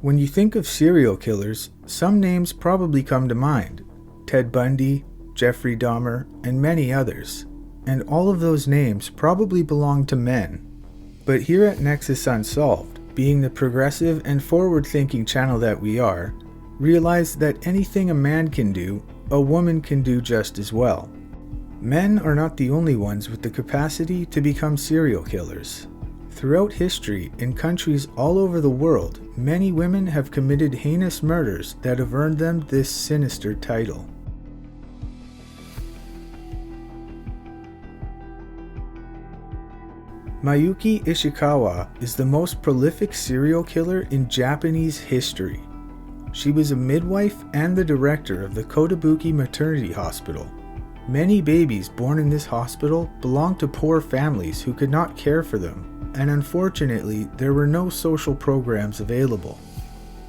When you think of serial killers, some names probably come to mind. Ted Bundy, Jeffrey Dahmer, and many others. And all of those names probably belong to men. But here at Nexus Unsolved, being the progressive and forward-thinking channel that we are, realize that anything a man can do, a woman can do just as well. Men are not the only ones with the capacity to become serial killers. Throughout history, in countries all over the world, many women have committed heinous murders that have earned them this sinister title. Miyuki Ishikawa is the most prolific serial killer in Japanese history. She was a midwife and the director of the Kotobuki Maternity Hospital. Many babies born in this hospital belonged to poor families who could not care for them, and unfortunately there were no social programs available.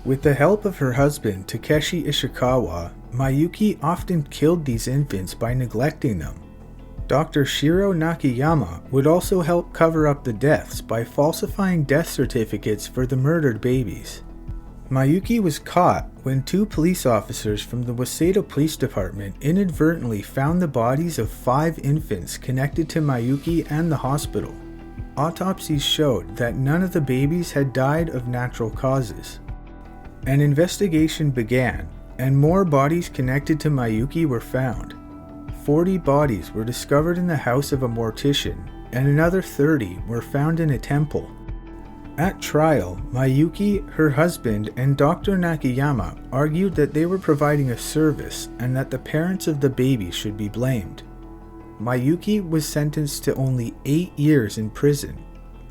With the help of her husband Takeshi Ishikawa, Miyuki often killed these infants by neglecting them. Dr. Shiro Nakayama would also help cover up the deaths by falsifying death certificates for the murdered babies. Miyuki was caught when 2 police officers from the Waseda Police Department inadvertently found the bodies of 5 infants connected to Miyuki and the hospital. Autopsies showed that none of the babies had died of natural causes. An investigation began, and more bodies connected to Miyuki were found. 40 bodies were discovered in the house of a mortician, and another 30 were found in a temple. At trial, Miyuki, her husband, and Dr. Nakayama argued that they were providing a service and that the parents of the baby should be blamed. Miyuki was sentenced to only 8 years in prison.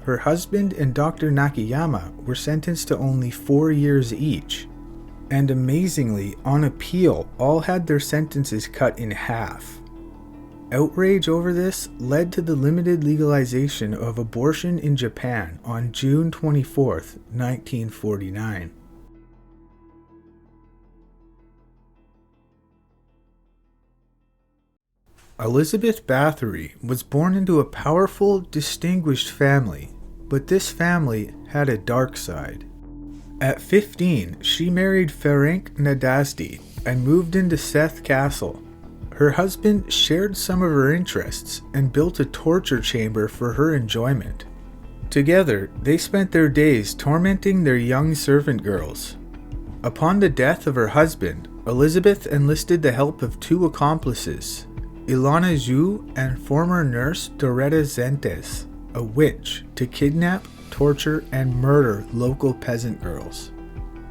Her husband and Dr. Nakayama were sentenced to only 4 years each. And amazingly, on appeal, all had their sentences cut in half. Outrage over this led to the limited legalization of abortion in Japan on June 24, 1949. Elizabeth Bathory was born into a powerful, distinguished family, but this family had a dark side. At 15, she married Ferenc Nadasdy and moved into Seth Castle. Her husband shared some of her interests and built a torture chamber for her enjoyment. Together, they spent their days tormenting their young servant girls. Upon the death of her husband, Elizabeth enlisted the help of 2 accomplices, Ilana Zhu and former nurse Doretta Zentes, a witch, to kidnap, torture, and murder local peasant girls.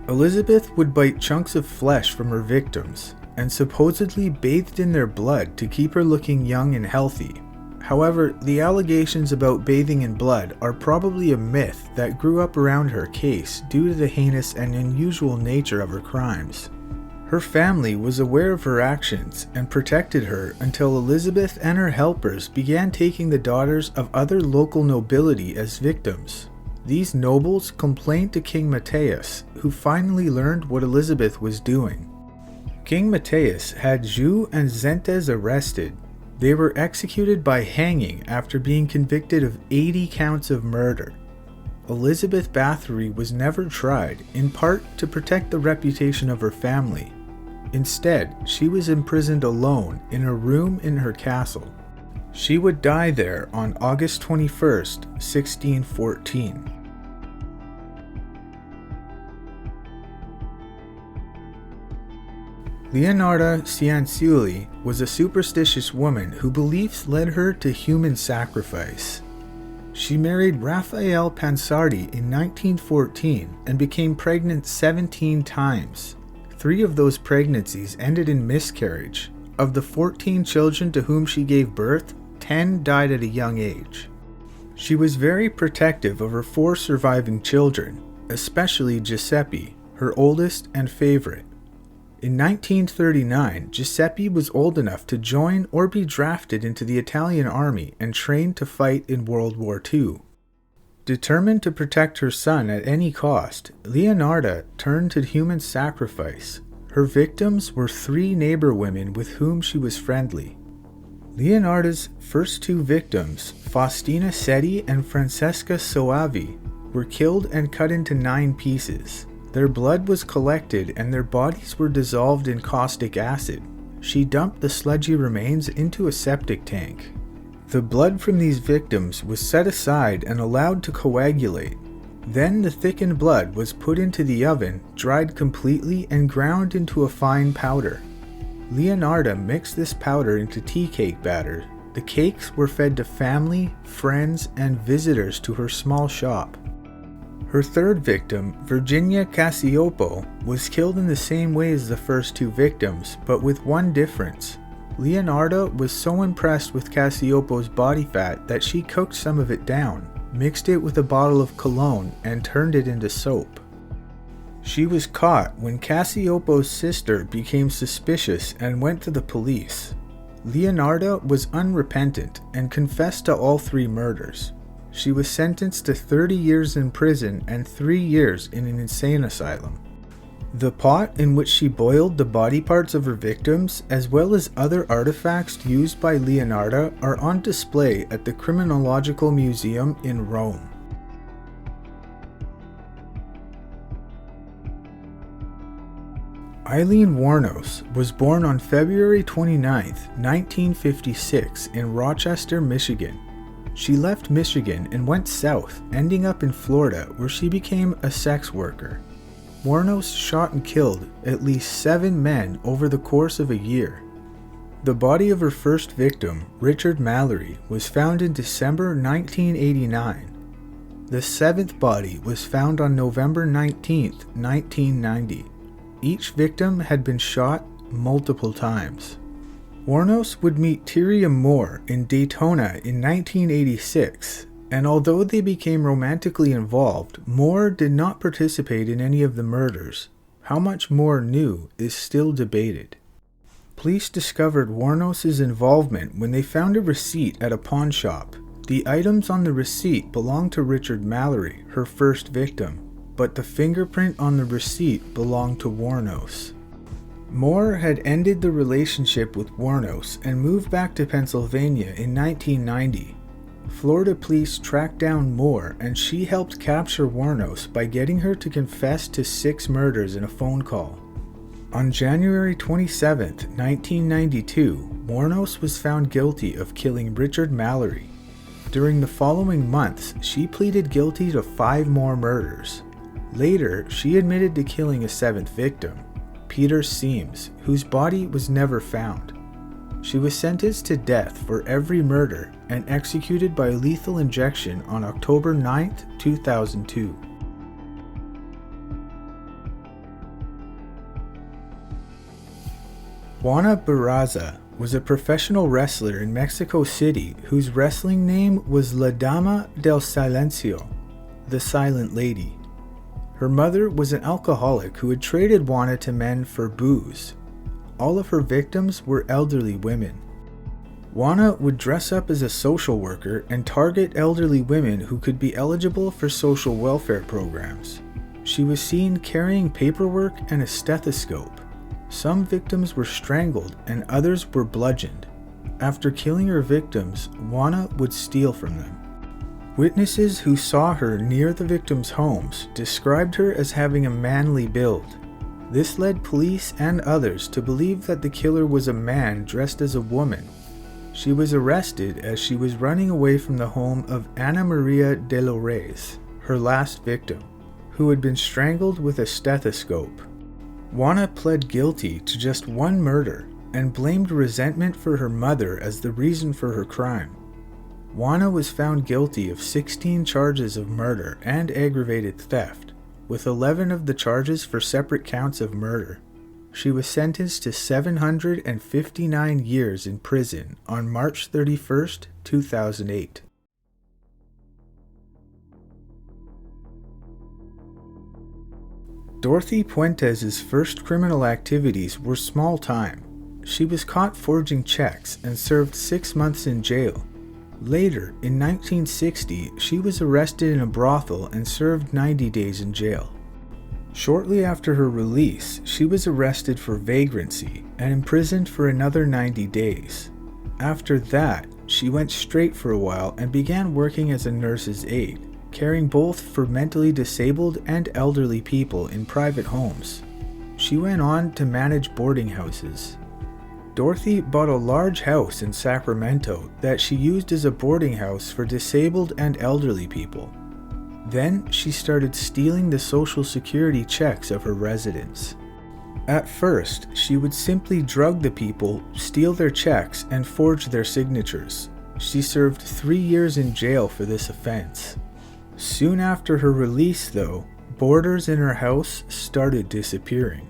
Elizabeth would bite chunks of flesh from her victims, and supposedly bathed in their blood to keep her looking young and healthy. However, the allegations about bathing in blood are probably a myth that grew up around her case due to the heinous and unusual nature of her crimes. Her family was aware of her actions and protected her until Elizabeth and her helpers began taking the daughters of other local nobility as victims. These nobles complained to King Matthias, who finally learned what Elizabeth was doing. King Matthias had Zhu and Zentes arrested. They were executed by hanging after being convicted of 80 counts of murder. Elizabeth Bathory was never tried, in part to protect the reputation of her family. Instead, she was imprisoned alone in a room in her castle. She would die there on August 21st, 1614. Leonarda Cianciulli was a superstitious woman whose beliefs led her to human sacrifice. She married Raphael Pansardi in 1914 and became pregnant 17 times. 3 of those pregnancies ended in miscarriage. Of the 14 children to whom she gave birth, 10 died at a young age. She was very protective of her 4 surviving children, especially Giuseppe, her oldest and favorite. In 1939, Giuseppe was old enough to join or be drafted into the Italian army and trained to fight in World War II. Determined to protect her son at any cost, Leonarda turned to human sacrifice. Her victims were 3 neighbor women with whom she was friendly. Leonarda's first 2 victims, Faustina Seti and Francesca Soavi, were killed and cut into 9 pieces. Their blood was collected and their bodies were dissolved in caustic acid. She dumped the sludgy remains into a septic tank. The blood from these victims was set aside and allowed to coagulate. Then the thickened blood was put into the oven, dried completely, and ground into a fine powder. Leonarda mixed this powder into tea cake batter. The cakes were fed to family, friends, and visitors to her small shop. Her third victim, Virginia Cacioppo, was killed in the same way as the first two victims, but with one difference. Leonarda was so impressed with Cacioppo's body fat that she cooked some of it down, mixed it with a bottle of cologne, and turned it into soap. She was caught when Cacioppo's sister became suspicious and went to the police. Leonarda was unrepentant and confessed to all 3 murders. She was sentenced to 30 years in prison and 3 years in an insane asylum. The pot in which she boiled the body parts of her victims, as well as other artifacts used by Leonarda, are on display at the Criminological Museum in Rome. Aileen Wournos was born on February 29, 1956 in Rochester, Michigan. She left Michigan and went south, ending up in Florida, where she became a sex worker. Wournos shot and killed at least 7 men over the course of a year. The body of her first victim, Richard Mallory, was found in December 1989. The 7th body was found on November 19, 1990. Each victim had been shot multiple times. Wournos would meet Tyriam Moore in Daytona in 1986, and although they became romantically involved, Moore did not participate in any of the murders. How much Moore knew is still debated. Police discovered Wournos' involvement when they found a receipt at a pawn shop. The items on the receipt belonged to Richard Mallory, her first victim, but the fingerprint on the receipt belonged to Wournos. Moore had ended the relationship with Wournos and moved back to Pennsylvania in 1990. Florida police tracked down Moore, and she helped capture Wournos by getting her to confess to 6 murders in a phone call. On January 27, 1992, Wournos was found guilty of killing Richard Mallory. During the following months, she pleaded guilty to 5 more murders. Later, she admitted to killing a 7th victim, Peter Seams, whose body was never found. She was sentenced to death for every murder and executed by lethal injection on October 9, 2002. Juana Barraza was a professional wrestler in Mexico City whose wrestling name was La Dama del Silencio, the Silent Lady. Her mother was an alcoholic who had traded Juana to men for booze. All of her victims were elderly women. Juana would dress up as a social worker and target elderly women who could be eligible for social welfare programs. She was seen carrying paperwork and a stethoscope. Some victims were strangled and others were bludgeoned. After killing her victims, Juana would steal from them. Witnesses who saw her near the victims' homes described her as having a manly build. This led police and others to believe that the killer was a man dressed as a woman. She was arrested as she was running away from the home of Ana Maria de los Reyes, her last victim, who had been strangled with a stethoscope. Juana pled guilty to just 1 murder and blamed resentment for her mother as the reason for her crime. Juana was found guilty of 16 charges of murder and aggravated theft, with 11 of the charges for separate counts of murder. She was sentenced to 759 years in prison on March 31, 2008. Dorothea Puente's first criminal activities were small time. She was caught forging checks and served 6 months in jail. Later, in 1960, she was arrested in a brothel and served 90 days in jail. Shortly after her release, she was arrested for vagrancy and imprisoned for another 90 days. After that, she went straight for a while and began working as a nurse's aide. caring both for mentally disabled and elderly people in private homes. She went on to manage boarding houses. Dorothy bought a large house in Sacramento that she used as a boarding house for disabled and elderly people. Then she started stealing the Social Security checks of her residents. At first, she would simply drug the people, steal their checks, and forge their signatures. She served 3 years in jail for this offense. Soon after her release, though, boarders in her house started disappearing.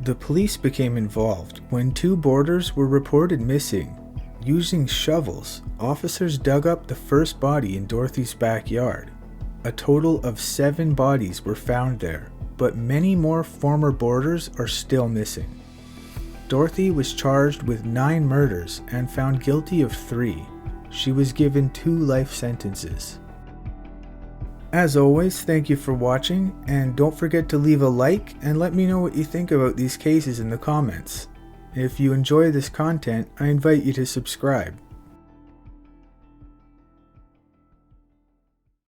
The police became involved when 2 boarders were reported missing. Using shovels, officers dug up the first body in Dorothy's backyard. A total of 7 bodies were found there, but many more former boarders are still missing. Dorothy was charged with 9 murders and found guilty of 3. She was given 2 life sentences. As always, thank you for watching, and don't forget to leave a like and let me know what you think about these cases in the comments. If you enjoy this content, I invite you to subscribe.